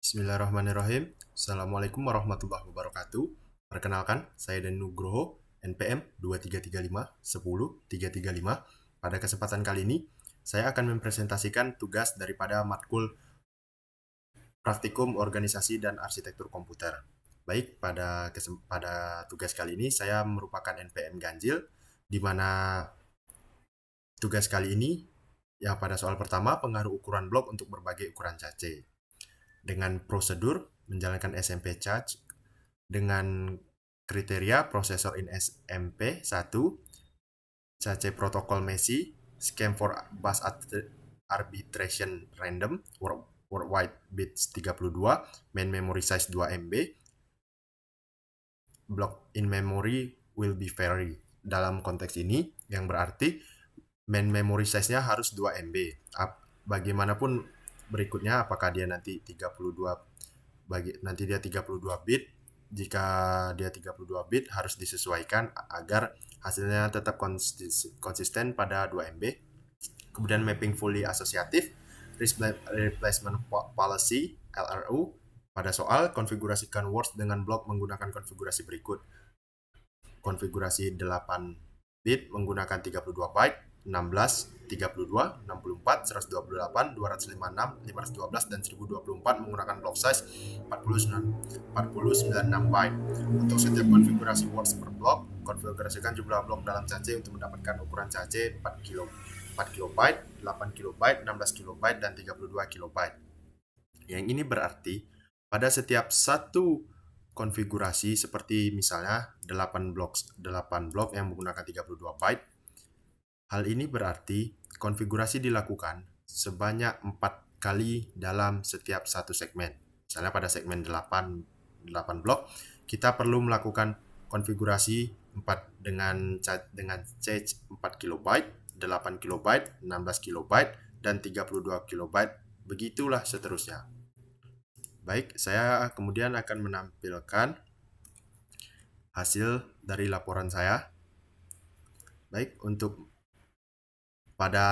Bismillahirrahmanirrahim. Assalamualaikum warahmatullahi wabarakatuh. Perkenalkan, saya Dan Nugroho, NPM 2335 Pada kesempatan kali ini, saya akan mempresentasikan tugas daripada matkul Praktikum Organisasi dan Arsitektur Komputer. Baik, pada tugas kali ini saya merupakan NPM ganjil, di mana tugas kali ini yang pada soal pertama pengaruh ukuran blok untuk berbagai ukuran cace. Dengan prosedur menjalankan SMP charge dengan kriteria prosesor in SMP 1, cache protokol Messi, scan for bus arbitration random, worldwide bits 32, main memory size 2 MB, block in memory will be vary. Dalam konteks ini, yang berarti main memory size-nya harus 2 MB. Bagaimanapun berikutnya, apakah dia nanti 32 bit, jika dia 32 bit harus disesuaikan agar hasilnya tetap konsisten pada 2 MB. Kemudian mapping fully associative, replacement policy LRU. Pada soal konfigurasikan words dengan blok menggunakan konfigurasi berikut. Konfigurasi 8 bit menggunakan 32 byte, 16, 32, 64, 128, 256, 512, dan 1024 menggunakan block size 4096 byte. Untuk setiap konfigurasi words per blok, konfigurasikan jumlah blok dalam cache untuk mendapatkan ukuran cache 4 kilobyte, 8 kilobyte, 16 kilobyte, dan 32 kilobyte. Yang ini berarti pada setiap satu konfigurasi seperti misalnya 8 blok yang menggunakan 32 byte. Hal ini berarti konfigurasi dilakukan sebanyak 4 kali dalam setiap satu segmen. Misalnya pada segmen 8 blok, kita perlu melakukan konfigurasi 4 dengan cache 4 kilobyte, 8 kilobyte, 16 kilobyte, dan 32 kilobyte. Begitulah seterusnya. Baik, saya kemudian akan menampilkan hasil dari laporan saya. Baik, untuk pada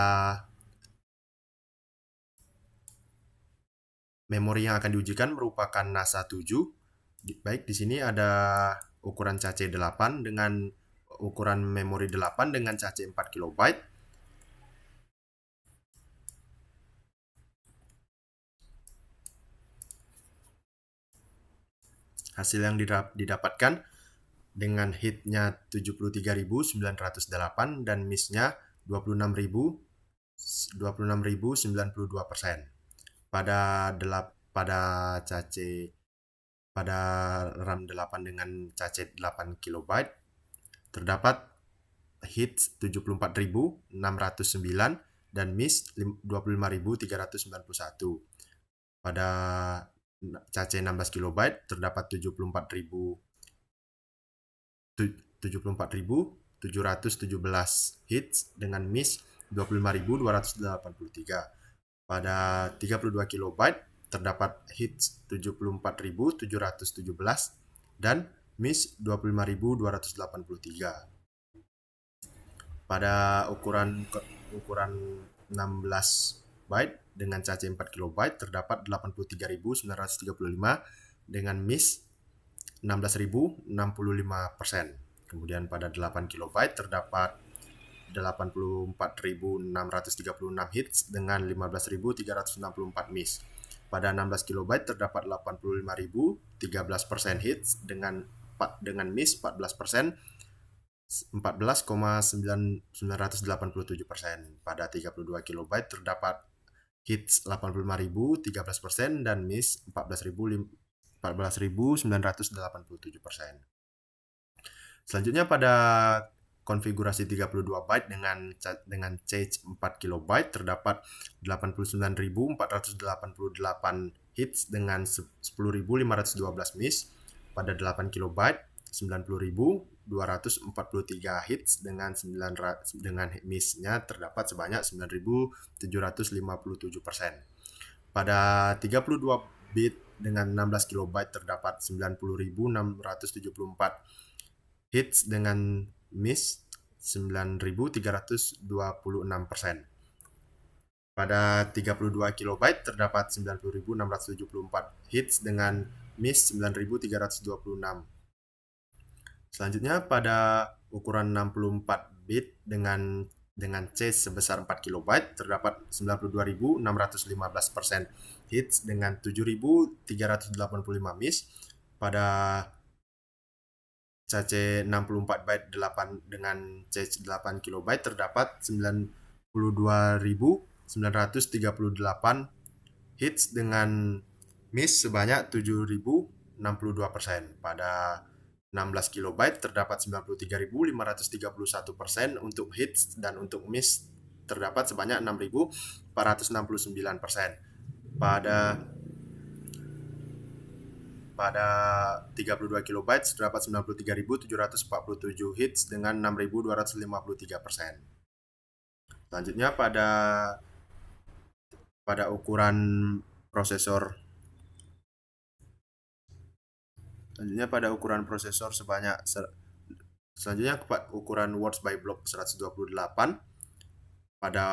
memori yang akan diujikan merupakan NASA 7. Baik, di sini ada ukuran cache 8 dengan ukuran memori 8 dengan cache 4 kilobyte. Hasil yang didapatkan dengan hitnya 73.908 dan miss-nya 26.092%. Pada RAM 8 dengan cache 8 kilobyte terdapat hits 74.609 dan miss 25.391. Pada cache 16 kilobyte terdapat 74.717 hits dengan miss 25.283. Pada 32 kilobyte terdapat hits 74.717 dan miss 25.283. Pada ukuran 16 byte dengan cache 4 kilobyte terdapat 83.935 dengan miss 16.065%. Kemudian pada 8 kilobyte terdapat 84.636 hits dengan 15.364 miss. Pada 16 kilobyte terdapat 85.013% hits dengan miss 14%, 14,987%. Pada 32 kilobyte terdapat hits 85.013% dan miss 14.987%. Selanjutnya pada konfigurasi 32 byte dengan cache 4 kilobyte terdapat 89.488 hits dengan 10.512 miss. Pada 8 kilobyte 90.243 hits dengan miss-nya terdapat sebanyak 9.757%. Pada 32 bit dengan 16 kilobyte terdapat 90.674 hits dengan miss 9.326%. Pada 32 kilobyte terdapat 90.674 hits dengan miss 9.326. Selanjutnya pada ukuran 64 bit dengan chase sebesar 4 kilobyte terdapat 92.615% hits dengan 7.385 miss. Pada cache 64 byte 8 dengan cache 8 kilobyte terdapat 92.938 hits dengan miss sebanyak 7.062%. Pada 16 kilobyte terdapat 93.531% untuk hits dan untuk miss terdapat sebanyak 6.469%. Pada 32 kilobyte terdapat 93.747 hits dengan 6.253%. Selanjutnya pada ukuran prosesor selanjutnya ukuran words by block 128 pada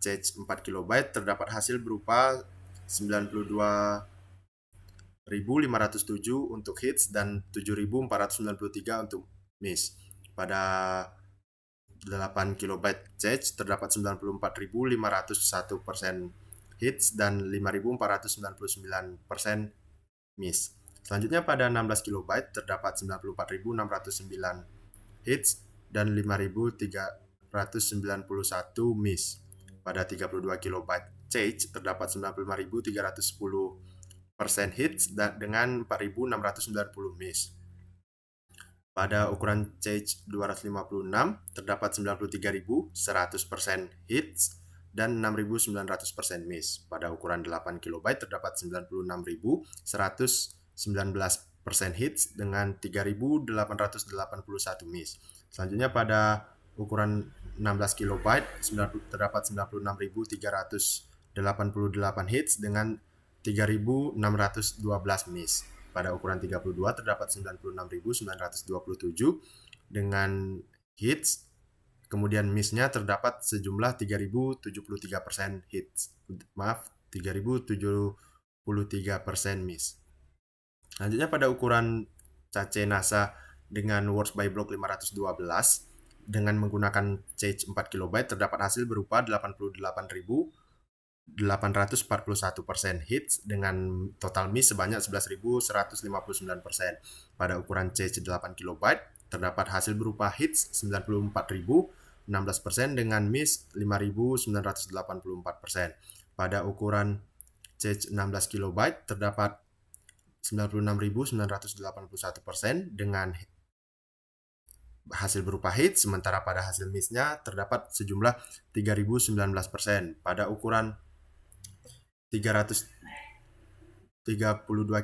cache 4 kilobyte terdapat hasil berupa 92.507 untuk hits dan 7.493 untuk miss. Pada 8 kilobyte cache terdapat 94.501% hits dan 5.499% miss. Selanjutnya pada 16 kilobyte terdapat 94.609 hits dan 5.391 miss. Pada 32 kilobyte cache terdapat 95.310% hits dengan 4.690 miss. Pada ukuran cache 256 terdapat 93.100% hits dan 6.900% miss. Pada ukuran 8 kilobyte terdapat 96.119% hits dengan 3.881 miss. Selanjutnya pada ukuran 16 kilobyte terdapat 96.388 hits dengan 3.612 miss. Pada ukuran 32 terdapat 96.927 dengan hits, kemudian miss-nya terdapat sejumlah 3.073% hits. 3.073% miss. Selanjutnya pada ukuran cache NASA dengan words by block 512 dengan menggunakan cache 4 kilobyte terdapat hasil berupa 88.841% hits dengan total miss sebanyak 11.159%. Pada ukuran cache 8 kilobyte terdapat hasil berupa hits 94.016% dengan miss 5.984%. Pada ukuran cache 16 kilobyte terdapat 96.981% dengan hasil berupa hits, sementara pada hasil miss-nya terdapat sejumlah 3.019%. Pada ukuran 332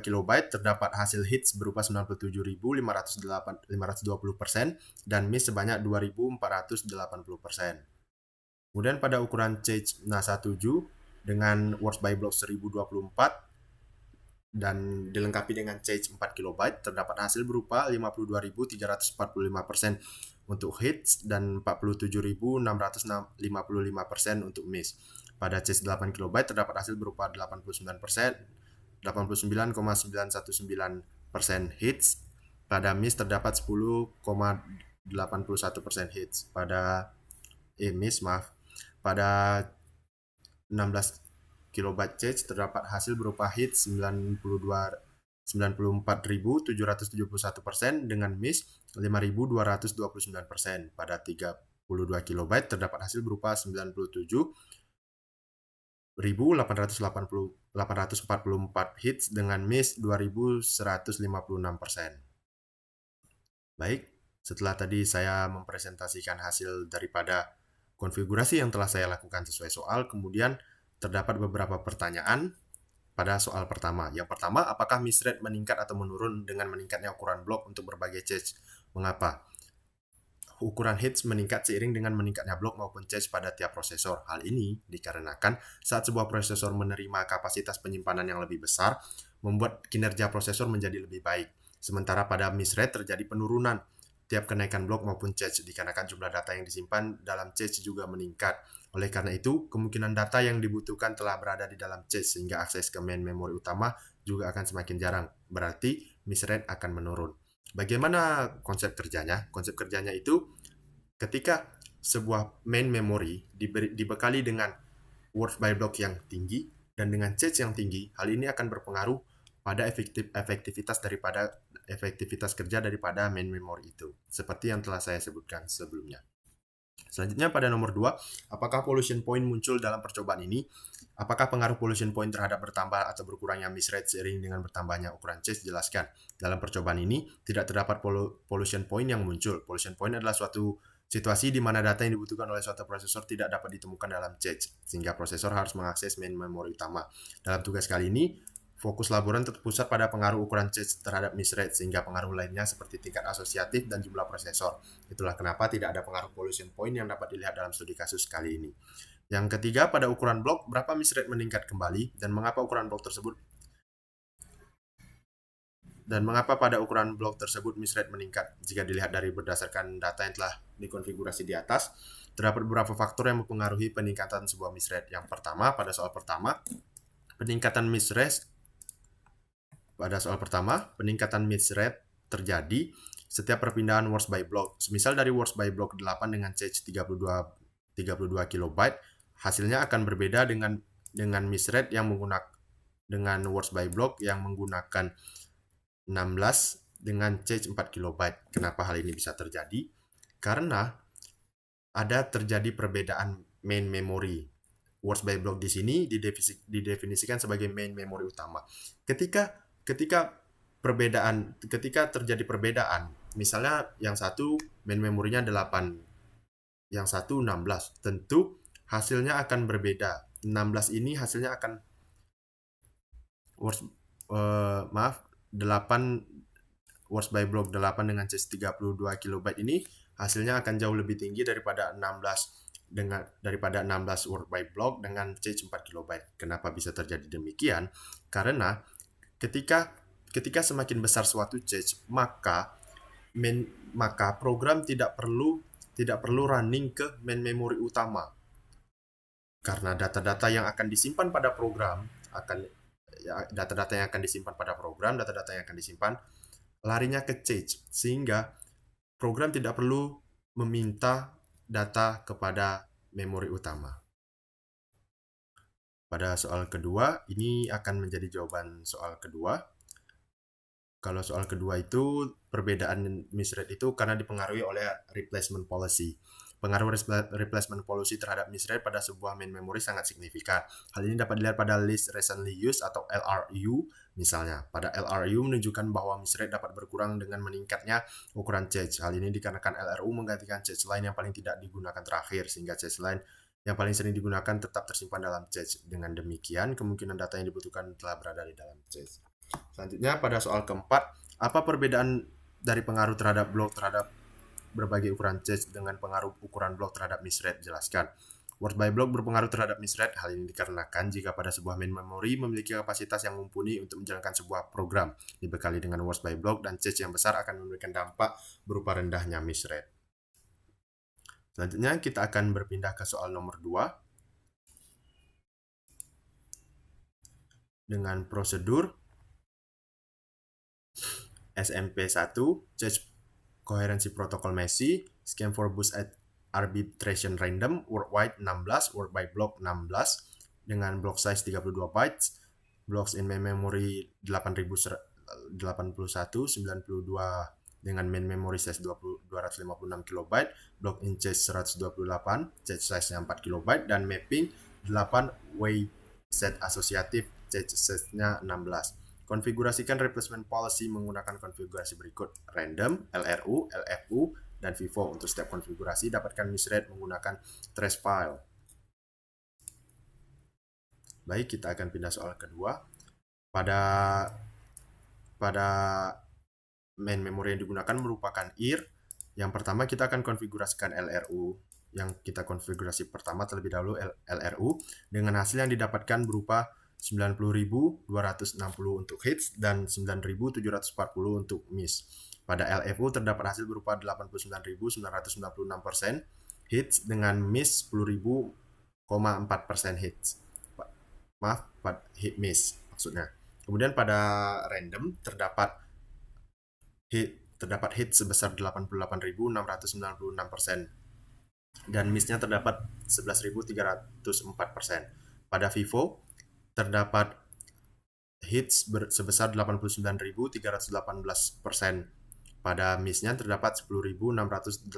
kilobyte terdapat hasil hits berupa 97.520% dan miss sebanyak 2.480%. Kemudian pada ukuran cache NASA 7 dengan words by block 1024 dan dilengkapi dengan cache 4 kilobyte terdapat hasil berupa 52.345% untuk hits dan 47.655% untuk miss. Pada cache 8 kilobyte terdapat hasil berupa 89,919% hits. Pada miss terdapat 10,81% hits. Pada pada 16 kilobyte cache terdapat hasil berupa hits 94.771% dengan miss 5.229%. Pada 32 kilobyte terdapat hasil berupa 97.844 hits dengan miss 2.156%. Baik, setelah tadi saya mempresentasikan hasil daripada konfigurasi yang telah saya lakukan sesuai soal, kemudian terdapat beberapa pertanyaan pada soal pertama. Yang pertama, apakah miss rate meningkat atau menurun dengan meningkatnya ukuran blok untuk berbagai cache? Mengapa? Ukuran hits meningkat seiring dengan meningkatnya blok maupun cache pada tiap prosesor. Hal ini dikarenakan saat sebuah prosesor menerima kapasitas penyimpanan yang lebih besar, membuat kinerja prosesor menjadi lebih baik. Sementara pada miss rate terjadi penurunan tiap kenaikan blok maupun cache dikarenakan jumlah data yang disimpan dalam cache juga meningkat. Oleh karena itu, kemungkinan data yang dibutuhkan telah berada di dalam cache sehingga akses ke main memori utama juga akan semakin jarang. Berarti miss rate akan menurun. Bagaimana konsep kerjanya? Konsep kerjanya itu ketika sebuah main memory dibekali dengan words by block yang tinggi dan dengan cache yang tinggi, hal ini akan berpengaruh pada efektivitas kerja daripada main memory itu, seperti yang telah saya sebutkan sebelumnya. Selanjutnya pada nomor 2, apakah pollution point muncul dalam percobaan ini? Apakah pengaruh pollution point terhadap bertambah atau berkurangnya miss rate seiring dengan bertambahnya ukuran cache? Jelaskan. Dalam percobaan ini tidak terdapat pollution point yang muncul. Pollution point adalah suatu situasi di mana data yang dibutuhkan oleh suatu prosesor tidak dapat ditemukan dalam cache, sehingga prosesor harus mengakses main memori utama. Dalam tugas kali ini, fokus laboran terpusat pada pengaruh ukuran cache terhadap miss rate, sehingga pengaruh lainnya seperti tingkat asosiatif dan jumlah prosesor. Itulah kenapa tidak ada pengaruh pollution point yang dapat dilihat dalam studi kasus kali ini. Yang ketiga, pada ukuran blok, berapa miss rate meningkat kembali dan mengapa pada ukuran blok tersebut miss rate meningkat? Jika dilihat dari berdasarkan data yang telah dikonfigurasi di atas, terdapat beberapa faktor yang mempengaruhi peningkatan sebuah miss rate. Yang pertama, pada soal pertama, peningkatan miss rate terjadi setiap perpindahan words by block. Semisal dari words by block 8 dengan cache 32 KB, hasilnya akan berbeda dengan miss rate yang menggunakan dengan words by block yang menggunakan 16 dengan cache 4 KB. Kenapa hal ini bisa terjadi? Karena ada terjadi perbedaan main memory. Words by block di sini didefinisikan sebagai main memory utama. Ketika terjadi perbedaan, misalnya yang satu main memorinya 8, yang satu 16, tentu hasilnya akan berbeda. 16 ini hasilnya akan 8 words by block 8 dengan cache 32 KB ini hasilnya akan jauh lebih tinggi daripada 16 word by block dengan cache 4 KB. Kenapa bisa terjadi demikian? Karena ketika semakin besar suatu cache, maka program tidak perlu running ke main memory utama. Karena data-data yang akan disimpan pada program larinya ke cache, sehingga program tidak perlu meminta data kepada memori utama. Pada soal kedua, ini akan menjadi jawaban soal kedua. Kalau soal kedua itu, perbedaan miss rate itu karena dipengaruhi oleh replacement policy. Pengaruh replacement policy terhadap miss rate pada sebuah main memory sangat signifikan. Hal ini dapat dilihat pada list recently used atau LRU. Misalnya, pada LRU menunjukkan bahwa miss rate dapat berkurang dengan meningkatnya ukuran cache. Hal ini dikarenakan LRU menggantikan cache line yang paling tidak digunakan terakhir, sehingga cache line yang paling sering digunakan tetap tersimpan dalam cache. Dengan demikian, kemungkinan data yang dibutuhkan telah berada di dalam cache. Selanjutnya, pada soal keempat, apa perbedaan dari pengaruh terhadap blok terhadap berbagai ukuran cache dengan pengaruh ukuran blok terhadap miss rate? Jelaskan. Words by block berpengaruh terhadap miss rate. Hal ini dikarenakan jika pada sebuah main memory memiliki kapasitas yang mumpuni untuk menjalankan sebuah program dibekali dengan words by block, dan cache yang besar akan memberikan dampak berupa rendahnya miss rate. Selanjutnya kita akan berpindah ke soal nomor 2 dengan prosedur SMP1, Cache Coherency Protocol Messi, Scheme for Boost Arbitration Random, Worldwide 16, Word by Block 16, dengan block size 32 bytes, blocks in main memory 8081, 92 dengan main memory size 256 KB, block in cache 128, cache size-nya 4 KB, dan mapping 8 way set asosiatif, cache size-nya 16. Konfigurasikan replacement policy menggunakan konfigurasi berikut: random, LRU, LFU, dan FIFO. Untuk setiap konfigurasi, dapatkan miss rate menggunakan trace file. Baik, kita akan pindah soal kedua. Pada main memory yang digunakan merupakan IR. Yang pertama, kita akan konfigurasikan LRU. Yang kita konfigurasi pertama terlebih dahulu LRU dengan hasil yang didapatkan berupa 90.260 untuk hits dan 9.740 untuk miss. Pada LFU terdapat hasil berupa 89.996% hits dengan miss 10.000 hits. Maaf, hit miss maksudnya. Kemudian pada random terdapat hit sebesar 88.696% dan missnya terdapat 11.304%. Pada Vivo terdapat hits sebesar 89.318%. Pada missnya terdapat 10.682%.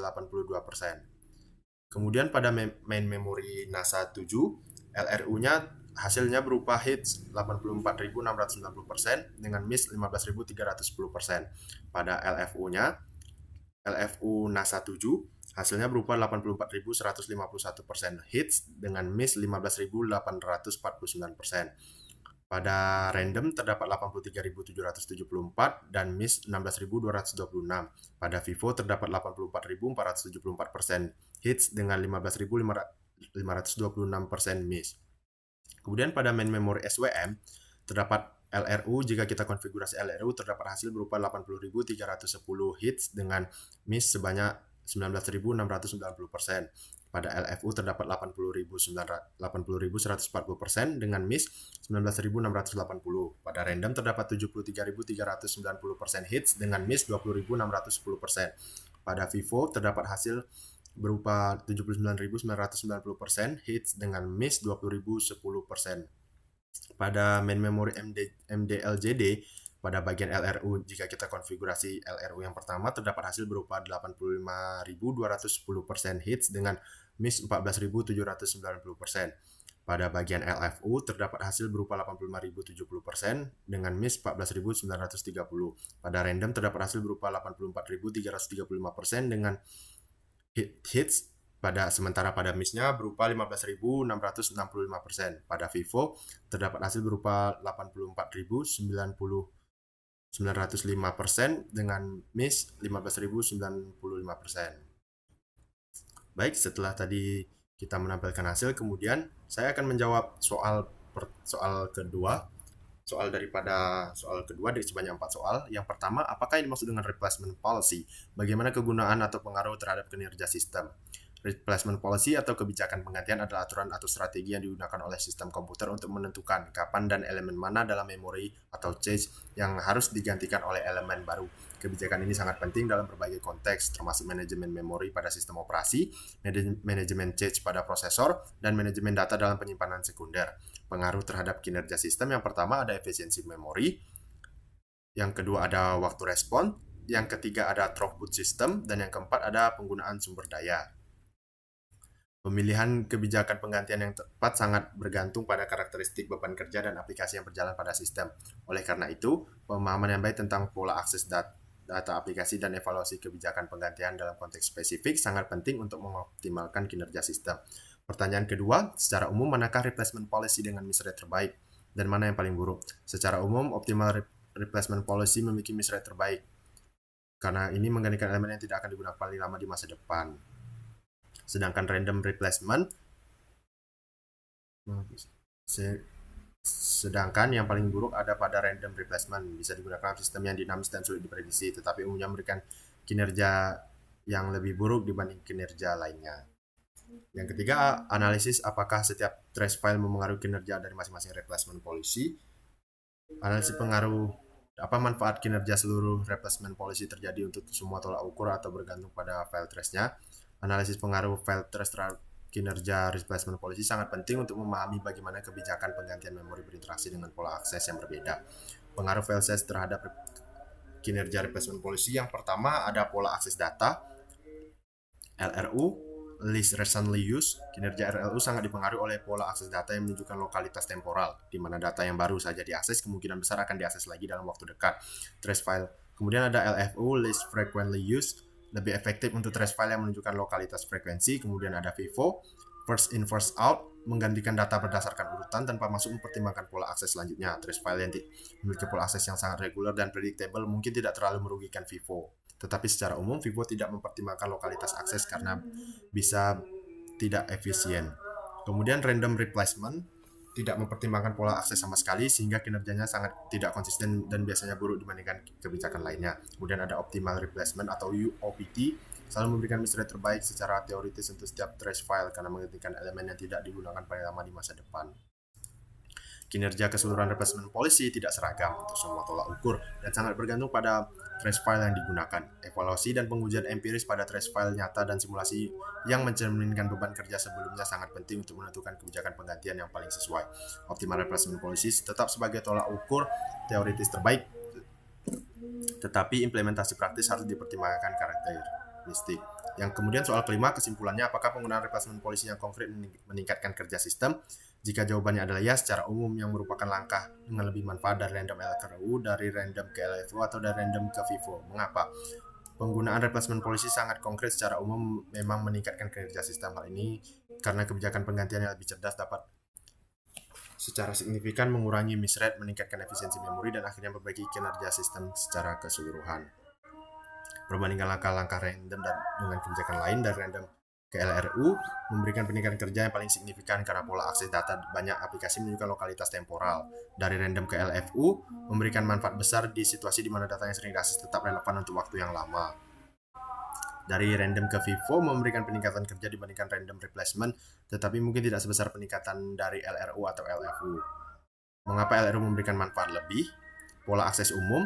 Kemudian pada main memory NASA 7, LRU-nya hasilnya berupa hits 84.690% dengan miss 15.310%. Pada LFU NASA 7 hasilnya berupa 84.151% hits dengan miss 15.849%. Pada random terdapat 83.774 dan miss 16.226. Pada Vivo terdapat 84.474% hits dengan 15.526% miss. Kemudian pada main memory SWM terdapat LRU. Jika kita konfigurasi LRU terdapat hasil berupa 80.310 hits dengan miss sebanyak 19.690%. Pada LFU terdapat 80.140% dengan miss 19.680. Pada random terdapat 73.390% hits dengan miss 20.610%. Pada Vivo terdapat hasil berupa 79.990% hits dengan miss 20.010%. Pada main memory MDLJD pada bagian LRU, jika kita konfigurasi LRU yang pertama terdapat hasil berupa 85.210% hits dengan miss 14.790%. Pada bagian LFU terdapat hasil berupa 85.070% dengan miss 14.930. Pada random terdapat hasil berupa 84.335% dengan hits sementara pada missnya berupa 15.665%. Pada Vivo terdapat hasil berupa 84.905% dengan miss 15.095%. Baik, setelah tadi kita menampilkan hasil, kemudian saya akan menjawab soal kedua. Soal kedua dari sebanyak 4 soal. Yang pertama, apakah yang dimaksud dengan replacement policy? Bagaimana kegunaan atau pengaruh terhadap kinerja sistem? Replacement policy atau kebijakan penggantian adalah aturan atau strategi yang digunakan oleh sistem komputer untuk menentukan kapan dan elemen mana dalam memori atau cache yang harus digantikan oleh elemen baru. Kebijakan ini sangat penting dalam berbagai konteks, termasuk manajemen memori pada sistem operasi, manajemen cache pada prosesor, dan manajemen data dalam penyimpanan sekunder. Pengaruh terhadap kinerja sistem yang pertama ada efisiensi memori, yang kedua ada waktu respon, yang ketiga ada throughput system, dan yang keempat ada penggunaan sumber daya. Pemilihan kebijakan penggantian yang tepat sangat bergantung pada karakteristik beban kerja dan aplikasi yang berjalan pada sistem. Oleh karena itu, pemahaman yang baik tentang pola akses data aplikasi dan evaluasi kebijakan penggantian dalam konteks spesifik sangat penting untuk mengoptimalkan kinerja sistem. Pertanyaan kedua, secara umum manakah replacement policy dengan miss rate terbaik dan mana yang paling buruk? Secara umum, optimal replacement policy memiliki miss rate terbaik karena ini menggantikan elemen yang tidak akan digunakan paling lama di masa depan. Sedangkan random replacement yang paling buruk ada pada random replacement, bisa digunakan sistem yang dinamis dan sulit diprediksi, tetapi umumnya memberikan kinerja yang lebih buruk dibanding kinerja lainnya. Yang ketiga, analisis apakah setiap trace file memengaruhi kinerja dari masing-masing replacement policy. Analisis pengaruh apa manfaat kinerja seluruh replacement policy terjadi untuk semua tolak ukur atau bergantung pada file trace-nya. Analisis pengaruh file trace terhadap kinerja replacement policy sangat penting untuk memahami bagaimana kebijakan penggantian memori berinteraksi dengan pola akses yang berbeda. Pengaruh file size terhadap kinerja replacement policy yang pertama ada pola akses data, LRU, least recently used. Kinerja RLU sangat dipengaruhi oleh pola akses data yang menunjukkan lokalitas temporal, di mana data yang baru saja diakses kemungkinan besar akan diakses lagi dalam waktu dekat. Trace file. Kemudian ada LFU, least frequently used, lebih efektif untuk trace file yang menunjukkan lokalitas frekuensi. Kemudian ada FIFO, first in first out, menggantikan data berdasarkan urutan tanpa masuk mempertimbangkan pola akses selanjutnya. Trace file yang memiliki pola akses yang sangat regular dan predictable mungkin tidak terlalu merugikan FIFO. Tetapi secara umum FIFO tidak mempertimbangkan lokalitas akses karena bisa tidak efisien. Kemudian random replacement tidak mempertimbangkan pola akses sama sekali sehingga kinerjanya sangat tidak konsisten dan biasanya buruk dibandingkan kebijakan lainnya. Kemudian ada optimal replacement atau UOPT, selalu memberikan misrate terbaik secara teoritis untuk setiap trace file karena menghentikan elemen yang tidak digunakan paling lama di masa depan. Kinerja keseluruhan replacement policy tidak seragam untuk semua tolak ukur dan sangat bergantung pada trace file yang digunakan. Evaluasi dan pengujian empiris pada trace file nyata dan simulasi yang mencerminkan beban kerja sebelumnya sangat penting untuk menentukan kebijakan penggantian yang paling sesuai. Optimal replacement policy tetap sebagai tolak ukur teoritis terbaik, tetapi implementasi praktis harus dipertimbangkan karakteristik. Yang kemudian soal kelima, kesimpulannya, apakah penggunaan replacement policy yang konkret meningkatkan kerja sistem? Jika jawabannya adalah ya, secara umum yang merupakan langkah dengan lebih manfaat dari random LRU, dari random ke LFU, atau dari random ke FIFO. Mengapa? Penggunaan replacement policy sangat konkret secara umum memang meningkatkan kerja sistem. Hal ini karena kebijakan penggantian yang lebih cerdas dapat secara signifikan mengurangi misread, meningkatkan efisiensi memori, dan akhirnya memperbaiki kinerja sistem secara keseluruhan. Perbandingan langkah-langkah random dan dengan kebijakan lain dari random ke LRU memberikan peningkatan kerja yang paling signifikan karena pola akses data banyak aplikasi menunjukkan lokalitas temporal. Dari random ke LFU memberikan manfaat besar di situasi di mana data yang sering diakses tetap relevan untuk waktu yang lama. Dari random ke FIFO memberikan peningkatan kerja dibandingkan random replacement, tetapi mungkin tidak sebesar peningkatan dari LRU atau LFU. Mengapa LRU memberikan manfaat lebih? Pola akses umum.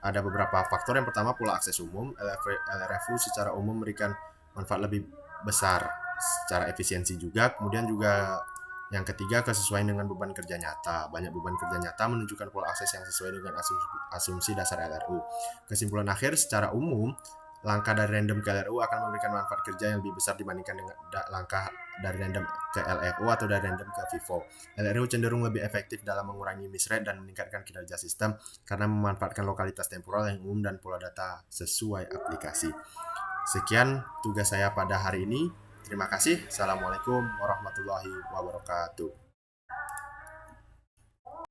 Ada beberapa faktor. Yang pertama, pola akses umum. LRFU secara umum memberikan manfaat lebih besar secara efisiensi juga. Kemudian juga yang ketiga, kesesuaian dengan beban kerja nyata. Banyak beban kerja nyata menunjukkan pola akses yang sesuai dengan asumsi dasar LRU. Kesimpulan akhir, secara umum langkah dari random ke LRU akan memberikan manfaat kerja yang lebih besar dibandingkan dengan langkah dari random ke LFU atau dari random ke FIFO. LRU cenderung lebih efektif dalam mengurangi misread dan meningkatkan kinerja sistem karena memanfaatkan lokalitas temporal yang umum dan pola data sesuai aplikasi. Sekian tugas saya pada hari ini. Terima kasih. Assalamualaikum warahmatullahi wabarakatuh.